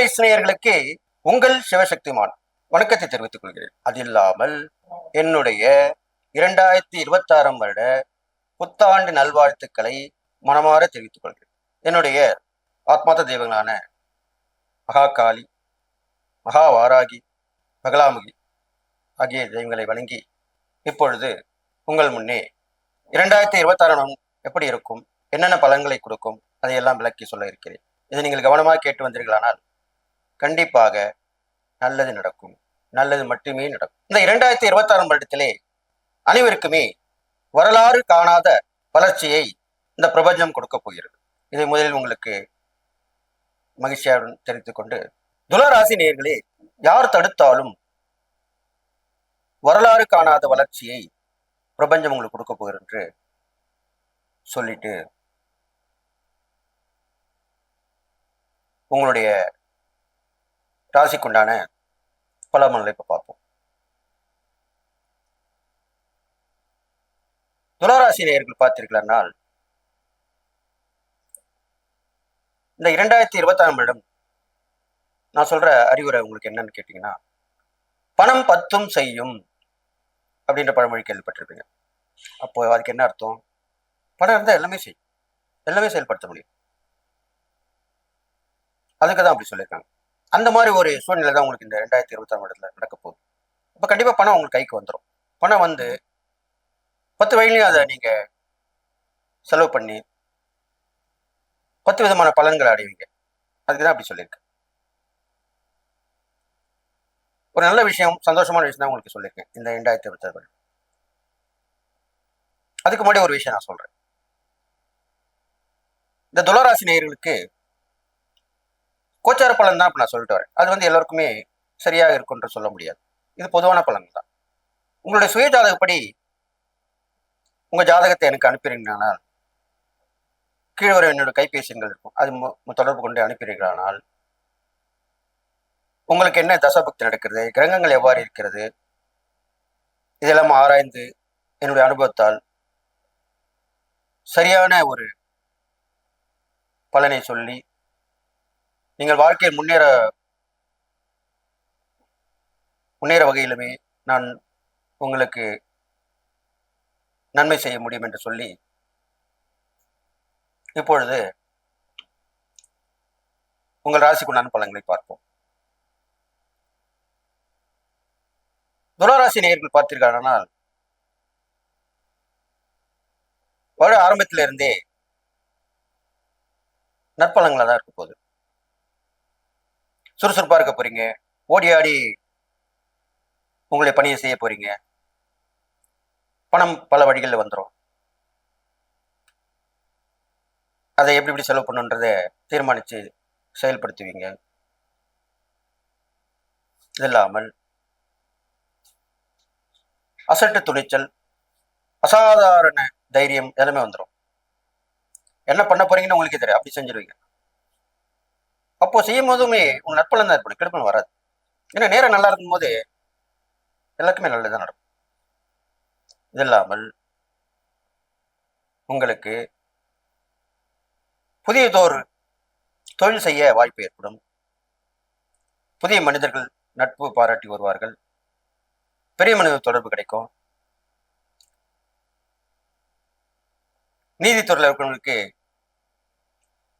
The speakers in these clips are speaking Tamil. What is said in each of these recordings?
வாய்ஸ் நேயர்களுக்கு உங்கள் சிவசக்திமான் வணக்கத்தை தெரிவித்துக் கொள்கிறேன். அது இல்லாமல் என்னுடைய 2026 வருட புத்தாண்டு நல்வாழ்த்துக்களை மனமாற தெரிவித்துக் கொள்கிறேன். என்னுடைய ஆத்மார்த்த தெய்வங்களான மகாகாளி, மகா வாராகி, பகலாமுகி ஆகிய தெய்வங்களை வணங்கி இப்பொழுது உங்கள் முன்னே 2026 எப்படி இருக்கும், என்னென்ன பலன்களை கொடுக்கும், அதையெல்லாம் விளக்கி சொல்ல இருக்கிறேன். இதை நீங்கள் கவனமாக கேட்டு வந்தீர்களானால் கண்டிப்பாக நல்லது நடக்கும், நல்லது மட்டுமே நடக்கும். இந்த 2026 வருடத்திலே அனைவருக்குமே வரலாறு காணாத வளர்ச்சியை இந்த பிரபஞ்சம் கொடுக்க போகிறது. இதை முதலில் உங்களுக்கு மகிழ்ச்சியுடன் தெரிவித்துக் கொண்டு, துளாராசி நேயர்களே, யார் தடுத்தாலும் வரலாறு காணாத வளர்ச்சியை பிரபஞ்சம் உங்களுக்கு கொடுக்க போகிறது என்று சொல்லிட்டு உங்களுடைய ராசிக்குண்டான பலன்களை இப்ப பார்ப்போம். துளாராசி நேயர்கள் பார்த்தீர்களானால் இந்த 2026 வருடம் நான் சொல்ற அறிவுரை உங்களுக்கு என்னன்னு கேட்டீங்கன்னா, பணம் பத்தும் செய்யும் அப்படின்ற பழமொழி கேள்விப்பட்டிருப்பீங்க. அப்போ அதுக்கு என்ன அர்த்தம்? பணம் இருந்தால் எல்லாமே செய்யும், எல்லாமே செயல்படுத்த முடியும். அதுக்கு தான் அப்படி சொல்லியிருக்காங்க. அந்த மாதிரி ஒரு சூழ்நிலை தான் உங்களுக்கு இந்த 2026 வருடத்துல நடக்க போகுது. அப்போ கண்டிப்பா பணம் உங்களுக்கு கைக்கு வந்துடும். பணம் வந்து 10 வழியிலையும் அதை நீங்க செலவு பண்ணி 10 விதமான பலன்களை அடைவீங்க. அதுக்கு தான் அப்படி சொல்லியிருக்கேன். ஒரு நல்ல விஷயம், சந்தோஷமான விஷயம் தான் உங்களுக்கு சொல்லியிருக்கேன் இந்த 2026 வருடம். அதுக்கு முன்னாடி ஒரு விஷயம் நான் சொல்றேன். இந்த துளாராசி நேயர்களுக்கு கோச்சார பலன் தான் இப்ப நான் சொல்லிட்டு வரேன். அது வந்து எல்லாருக்குமே சரியாக இருக்கும்ன்ற சொல்ல முடியாது. இது பொதுவான பலன் தான். உங்களுடைய சுய ஜாதகப்படி உங்க ஜாதகத்தை எனக்கு அனுப்பினீங்கனால் கீழே வர என்னோட கைபேசி எண்கள் இருக்கும், அது தொடர்பு கொண்டு அனுப்பினீர்களானால் உங்களுக்கு என்ன தசாபக்தி நடக்கிறது, கிரகங்கள் எவ்வாறு இருக்கிறது, இதெல்லாம் ஆராய்ந்து என்னுடைய அனுபவத்தால் சரியான ஒரு பலனை சொல்லி நீங்கள் வாழ்க்கையில் முன்னேற வகையிலுமே நான் உங்களுக்கு நன்மை செய்ய முடியும் என்று சொல்லி இப்பொழுது உங்கள் ராசிக்குண்டான பலன்களை பார்ப்போம். துளாராசி நேயர்கள் பார்த்தீர்களானால் வருட ஆரம்பத்திலிருந்தே நற்பலன்களா தான் இருக்க போகுது. சுறுசுறுப்பா இருக்க போறீங்க, ஓடி ஆடி உங்களுடைய பணியை செய்ய போறீங்க. பணம் பல வழிகளில் வந்துடும். அதை எப்படி செலவு பண்ணுன்றதை தீர்மானித்து செயல்படுத்துவீங்க. இது இல்லாமல் அசட்டு துணிச்சல், அசாதாரண தைரியம் எல்லாமே வந்துடும். என்ன பண்ண போறீங்கன்னு உங்களுக்கே தெரியும், அப்படி செஞ்சிருவீங்க. அப்போ செய்யும் போதுமே உங்க நற்பலன் தான் ஏற்படும், கெடுப்பன் வராது. ஏன்னா நேரம் நல்லா இருக்கும் போது எல்லாருக்குமே நல்லதுதான் நடக்கும். இது இல்லாமல் உங்களுக்கு புதியதோர் தொழில் செய்ய வாய்ப்பு ஏற்படும். புதிய மனிதர்கள் நட்பு பாராட்டி வருவார்கள். பெரிய மனித தொடர்பு கிடைக்கும். நீதித்துறையில் இருக்கிறவங்களுக்கு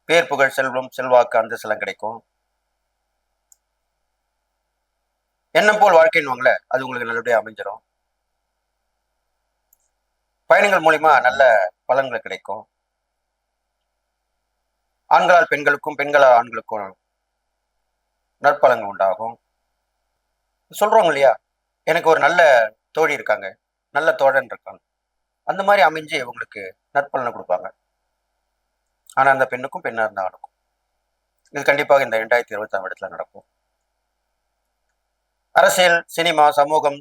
பேர் புகழ் செல்வம் செல்வாக்கு அந்தஸ்தெல்லாம் கிடைக்கும். எண்ணம் போல் வாழ்க்கைன்னு அது உங்களுக்கு நல்லபடியாக அமைஞ்சிடும். பயணங்கள் மூலியமா நல்ல பலன்கள் கிடைக்கும். ஆண்களால் பெண்களுக்கும் பெண்களால் ஆண்களுக்கும் நற்பலன்கள் உண்டாகும். சொல்றோம் இல்லையா, எனக்கு ஒரு நல்ல தோழி இருக்காங்க, நல்ல தோழன் இருக்காங்க, அந்த மாதிரி அமைஞ்சு உங்களுக்கு நற்பலனை கொடுப்பாங்க. ஆனா அந்த பெண்ணுக்கும் பெண்ணா இருந்த ஆணுக்கும் இது கண்டிப்பாக இந்த 2026 இடத்துல நடக்கும். அரசியல், சினிமா, சமூகம்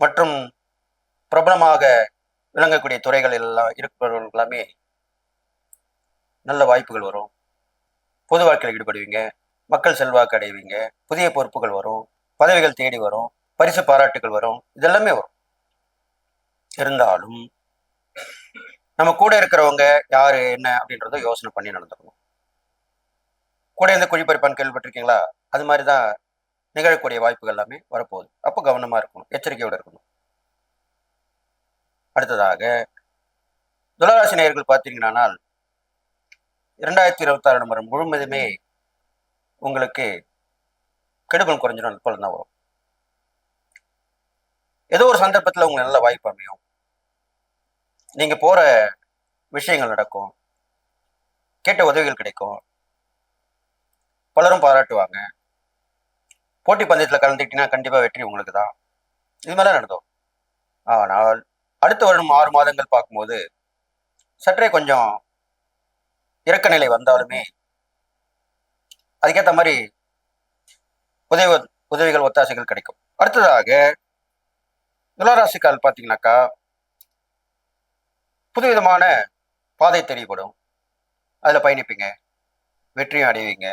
மற்றும் பிரபலமாக விளங்கக்கூடிய துறைகள் எல்லாம் இருக்கிறவர்கள் எல்லாமே நல்ல வாய்ப்புகள் வரும். பொது வாழ்க்கையில் ஈடுபடுவீங்க, மக்கள் செல்வாக்கு அடைவீங்க, புதிய பொறுப்புகள் வரும், பதவிகள் தேடி வரும், பரிசு பாராட்டுகள் வரும், இதெல்லாமே வரும். இருந்தாலும் நம்ம கூட இருக்கிறவங்க யாரு என்ன அப்படின்றத யோசனை பண்ணி நடந்துக்கணும். கூட இருந்து குழி பறிப்பான்னு கேள்விப்பட்டிருக்கீங்களா? அது மாதிரி தான் நிகழக்கூடிய வாய்ப்புகள் எல்லாமே வரப்போகுது. அப்போ கவனமா இருக்கணும், எச்சரிக்கையோட இருக்கணும். அடுத்ததாக துளாராசி நேயர்கள் பார்த்தீங்கன்னா 2026 வருடம் முழுவதுமே உங்களுக்கு கெடுபல் குறைஞ்சிடும், நட்புகள் தான் வரும். ஏதோ ஒரு சந்தர்ப்பத்தில் உங்களுக்கு நல்ல வாய்ப்பு அமையும். நீங்க போற விஷயங்கள் நடக்கும், கேட்ட உதவிகள் கிடைக்கும், பலரும் பாராட்டுவாங்க. போட்டி பந்தயத்தில் கலந்துக்கிட்டீங்கன்னா கண்டிப்பா வெற்றி உங்களுக்கு தான். இது மாதிரிலாம் நடந்தோம். ஆனால் அடுத்த வருடம் 6 மாதங்கள் பார்க்கும்போது சற்றே கொஞ்சம் இறக்க நிலை வந்தாலுமே அதுக்கேற்ற மாதிரி உதவி உதவிகள் ஒத்தாசைகள் கிடைக்கும். அடுத்ததாக துளாராசிக்கால் பார்த்தீங்கன்னாக்கா புதுவிதமான பாதை தெரியப்படும், அதில் பயணிப்பீங்க, வெற்றியும் அடைவீங்க.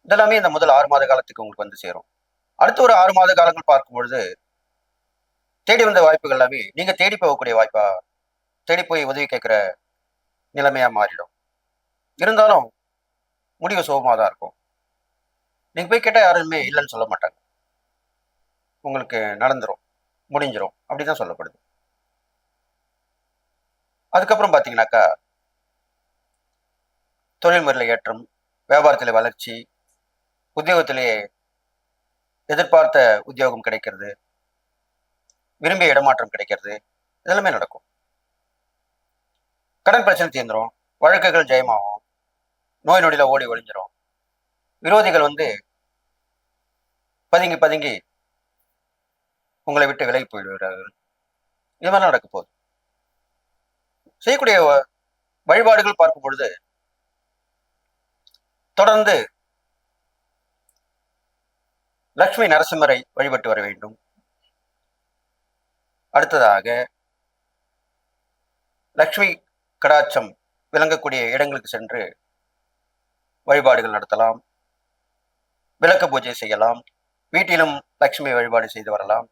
இதெல்லாமே இந்த முதல் 6 மாத காலத்துக்கு உங்களுக்கு வந்து சேரும். அடுத்த ஒரு 6 மாத காலங்கள் பார்க்கும் பொழுது தேடி வந்த வாய்ப்புகள் எல்லாமே நீங்க தேடி போகக்கூடிய வாய்ப்பா, தேடி போய் உதவி கேட்கிற நிலைமையா மாறிடும். இருந்தாலும் முடிவு சுகமாக தான் இருக்கும். நீங்க போய் கேட்டால் யாருமே இல்லைன்னு சொல்ல மாட்டாங்க. உங்களுக்கு நடந்துரும், முடிஞ்சிரும், அப்படிதான் சொல்லப்படுது. அதுக்கப்புறம் பார்த்தீங்கன்னாக்கா தொழில் முறையில் ஏற்றம், வியாபாரத்தில் வளர்ச்சி, உத்தியோகத்திலேயே எதிர்பார்த்த உத்தியோகம் கிடைக்கிறது, விரும்பிய இடமாற்றம் கிடைக்கிறது, இதெல்லாமே நடக்கும். கடன் பிரச்சனை தீர்ந்துரும், வழக்குகள் ஜெயமாகும், நோய் நொடியில ஓடி ஒளிஞ்சிரும், விரோதிகள் வந்து பதுங்கி பதுங்கி உங்களை விட்டு விலகி போய்விடுகிறார்கள். இது மாதிரி நடக்க போகுது. செய்யக்கூடிய வழிபாடுகள் பார்க்கும் பொழுது தொடர்ந்து லட்சுமி நரசிம்மரை வழிபட்டு வர வேண்டும். அடுத்ததாக லட்சுமி கடாட்சம் விளங்கக்கூடிய இடங்களுக்கு சென்று வழிபாடுகள் நடத்தலாம், விளக்கு பூஜை செய்யலாம், வீட்டிலும் லட்சுமி வழிபாடு செய்து வரலாம்,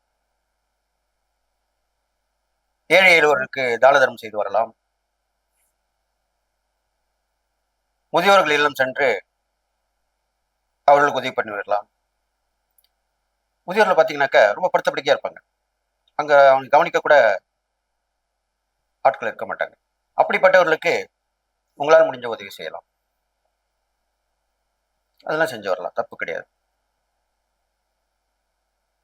ஏழை எளியோருக்கு தான தர்மம் செய்து வரலாம், முதியோர்கள் இல்லம் சென்று அவர்களுக்கு உதவி பண்ணி வரலாம். முதியோர்கள் பார்த்தீங்கன்னாக்கா ரொம்ப படுத்தபடிக்கையா இருப்பாங்க, அங்க அவங்க கவனிக்க கூட ஆட்கள் இருக்க மாட்டாங்க. அப்படிப்பட்டவர்களுக்கு உங்களால் முடிஞ்ச உதவி செய்யலாம், அதெல்லாம் செஞ்சு வரலாம், தப்பு கிடையாது.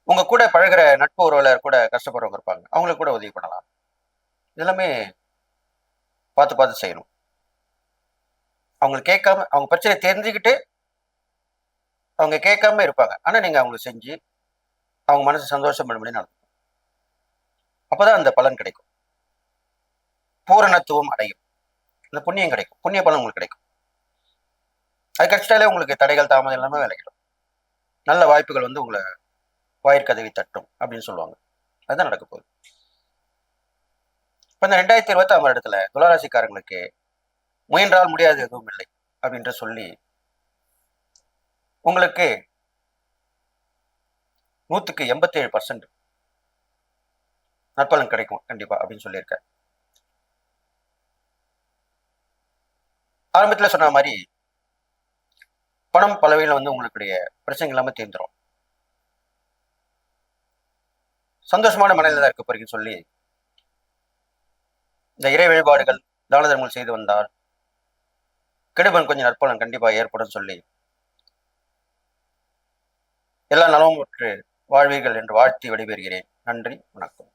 உங்க கூட பழகிற நட்பு உறவுல கூட கஷ்டப்படுறவங்க இருப்பாங்க, அவங்களுக்கு கூட உதவி பண்ணலாம். இதெல்லாமே பார்த்து பார்த்து செய்யணும். அவங்க கேட்காம, அவங்க பிரச்சனையை தெரிஞ்சுக்கிட்டு அவங்க கேட்காம இருப்பாங்க, ஆனா நீங்க அவங்களுக்கு செஞ்சு அவங்க மனசு சந்தோஷம் பண்ணும்படி நடக்கும். அப்பதான் அந்த பலன் கிடைக்கும், பூரணத்துவம் அடையும், இந்த புண்ணியம் கிடைக்கும், புண்ணிய பலன் உங்களுக்கு கிடைக்கும். அது கிடைச்சிட்டாலே உங்களுக்கு தடைகள் தாமதம் எல்லாமே விலகிடும். நல்ல வாய்ப்புகள் வந்து உங்களை வாயிற்கதவி தட்டும் அப்படின்னு சொல்லுவாங்க. அதுதான் நடக்க போகுது. இப்ப இந்த 2026 வருடத்துல துளாராசிக்காரங்களுக்கு முயன்றால் முடியாது எதுவும் இல்லை அப்படின்ற சொல்லி உங்களுக்கு 187% நற்பலன் கிடைக்கும் கண்டிப்பா அப்படின்னு சொல்லியிருக்க. ஆரம்பத்துல சொன்ன மாதிரி பணம் பலவையில் வந்து உங்களுடைய பிரச்சனைகள் எல்லாமே தீர்ந்துடும், சந்தோஷமான மனநிலை தான் இருக்க போறீங்கன்னு சொல்லி இந்த இறை வழிபாடுகள் தான தர்மங்கள் செய்து வந்தால் கெடுபன் கொஞ்சம் நற்பலன் கண்டிப்பா ஏற்படும் சொல்லி எல்லா நலமும் வாழ்வீர்கள் என்று வாழ்த்தி விடைபெறுகிறேன். நன்றி, வணக்கம்.